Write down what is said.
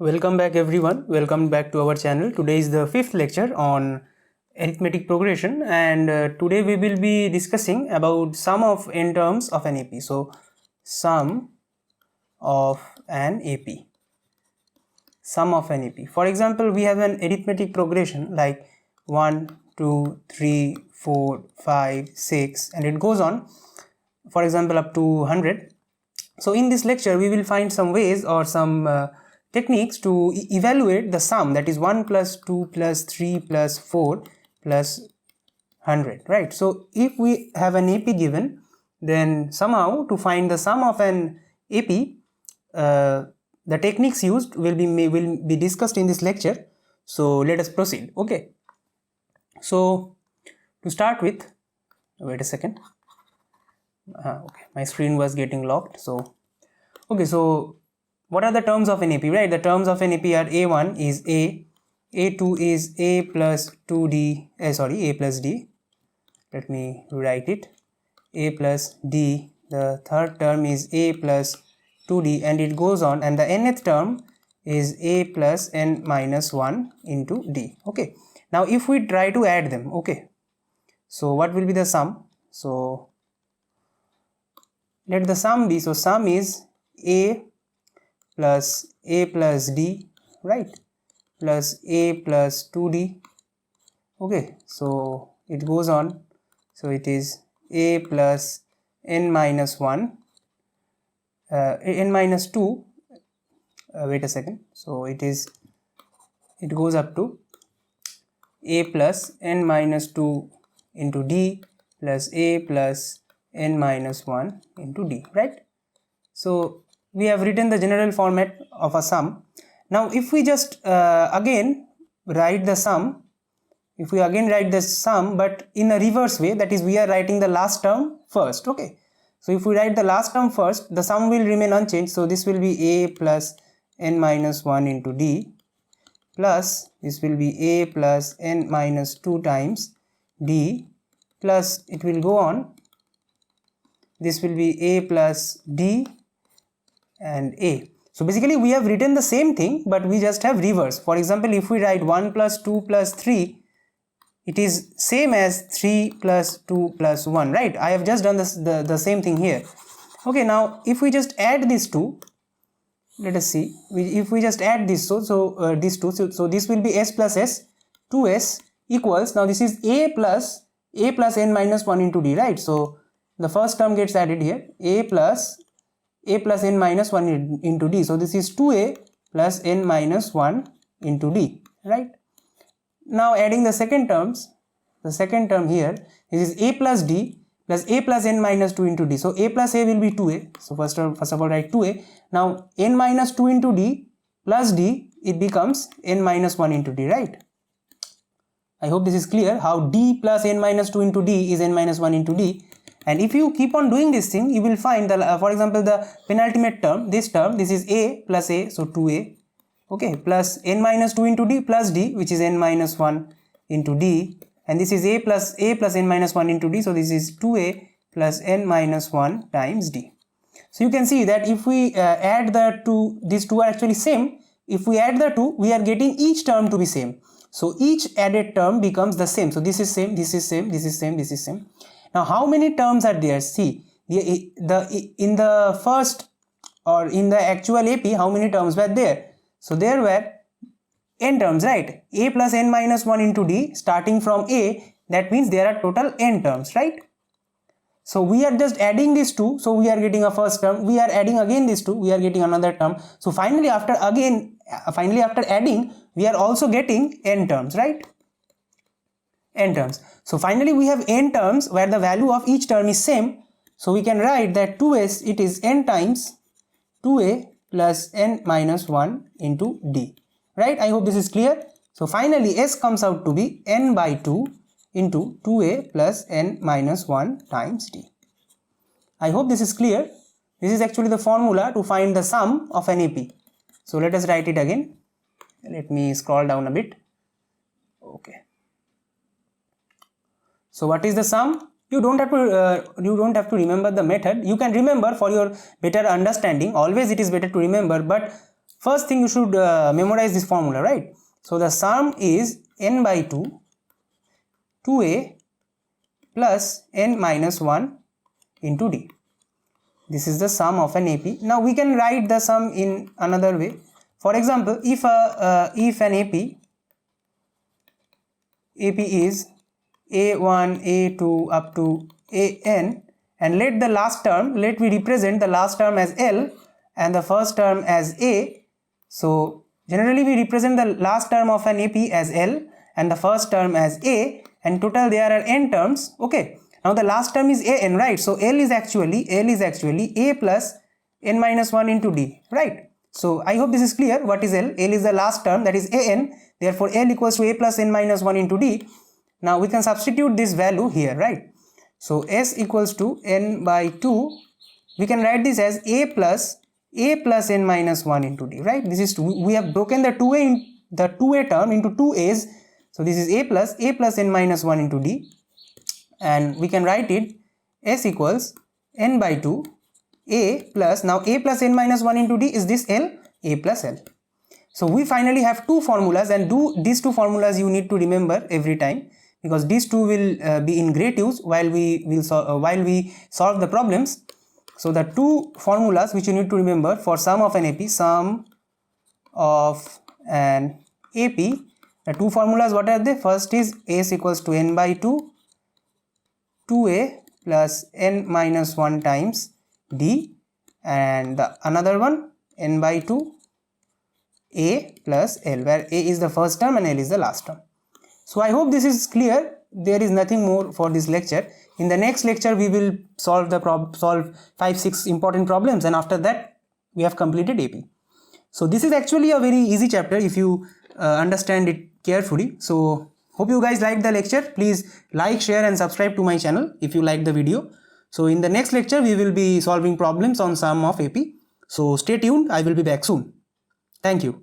Welcome back everyone. Welcome back to our channel. Today is the fifth lecture on arithmetic progression, and today we will be discussing about sum of n terms of an AP. So sum of an AP. Sum of an AP. For example, we have an arithmetic progression like 1, 2, 3, 4, 5, 6 and it goes on, for example, up to 100. So in this lecture we will find some ways or some techniques to evaluate the sum, that is 1 plus 2 plus 3 plus 4 plus 100, right? So if we have an AP given, then somehow to find the sum of an AP, the techniques used will be discussed in this lecture. So let us proceed. Okay, so to start with, wait a second. Okay, my screen was getting locked. So okay, so what are the terms of an AP, right? The terms of an AP are A1 is A, A2 is A plus 2D, A plus D. Let me write it. A plus D. The third term is A plus 2D and it goes on, and the nth term is A plus n minus 1 into D. Okay. Now if we try to add them, okay, so what will be the sum? So let the sum be, so sum is A plus D, right, plus A plus 2D. Okay, so it goes on, so it is A plus n minus 1, n minus 2, wait a second, so it goes up to A plus n minus 2 into D plus A plus n minus 1 into D, right? So we have written the general format of a sum. Now if we just again write the sum, but in a reverse way, that is we are writing the last term first. Okay, so if we write the last term first, the sum will remain unchanged, so this will be A plus n minus 1 into D plus this will be A plus n minus 2 times D plus it will go on, this will be A plus D and A. So basically we have written the same thing, but we just have reverse. For example, if we write 1 plus 2 plus 3, it is same as 3 plus 2 plus 1, right? I have just done the same thing here. Okay, now if we just add these two, let us see, if we just add this, these two, so this will be S plus S, 2S equals, now this is A plus n minus 1 into D, right? So the first term gets added here, A plus n minus 1 into D, so this is 2A plus n minus 1 into D, right? Now adding the second term here, this is A plus D plus A plus n minus 2 into D, so A plus A will be 2A, so first of all write 2A, now n minus 2 into D plus D, it becomes n minus 1 into D, right? I hope this is clear, how D plus n minus 2 into D is n minus 1 into D. And if you keep on doing this thing, you will find the for example the penultimate term, this is A plus A, so 2A, okay, plus n minus 2 into D plus D, which is n minus 1 into D, and this is A plus n minus 1 into D, so this is 2A plus n minus 1 times D. So you can see that if we add the two, these two are actually same. If we add the two, we are getting each term to be same, so each added term becomes the same, so this is same, this is same, this is same, this is same. Now how many terms are there? See, in the first or in the actual AP, how many terms were there? So there were n terms, right? A plus n minus 1 into D, starting from A, that means there are total n terms, right? So we are just adding these two, so we are getting a first term, we are adding again these two, we are getting another term. So finally after adding, we are also getting n terms, right? N terms. So finally we have n terms where the value of each term is same, so we can write that 2s, it is n times 2a plus n minus 1 into D, right? I hope this is clear. So finally S comes out to be n by 2 into 2a plus n minus 1 times D. I hope this is clear. This is actually the formula to find the sum of an AP. So let us write it again. Let me scroll down a bit. Okay. So what is the sum? You don't have to remember the method. You can remember for your better understanding. Always it is better to remember, but first thing you should memorize this formula, right? So the sum is n by 2, 2a plus n minus 1 into d. This is the sum of an AP. Now we can write the sum in another way. For example, if an AP is a1, a2 up to an, and let we represent the last term as L and the first term as A. So generally we represent the last term of an AP as L and the first term as A, and total there are n terms. Okay, now the last term is an, right? So L is actually a plus n minus 1 into d, right? So I hope this is clear. What is L? L is the last term, that is an, therefore L equals to a plus n minus 1 into d. Now we can substitute this value here, right? So S equals to n by 2, we can write this as a plus n minus 1 into d, right? This is, we have broken the 2a term into 2 a's. So this is a plus n minus 1 into d, and we can write it S equals n by 2 a plus, now a plus n minus 1 into d is this L, a plus L. So we finally have two formulas, and these two formulas you need to remember every time, because these two will be in great use while we solve the problems. So the two formulas which you need to remember for sum of an AP, the two formulas, what are they? First is S equals to n by 2, 2a plus n minus 1 times d, and the another one n by 2 a plus L, where a is the first term and L is the last term. So I hope this is clear. There is nothing more for this lecture. In the next lecture we will solve 5-6 important problems, and after that we have completed AP. So this is actually a very easy chapter if you understand it carefully. So hope you guys liked the lecture. Please like, share and subscribe to my channel if you like the video. So in the next lecture we will be solving problems on sum of AP. So stay tuned, I will be back soon. Thank you.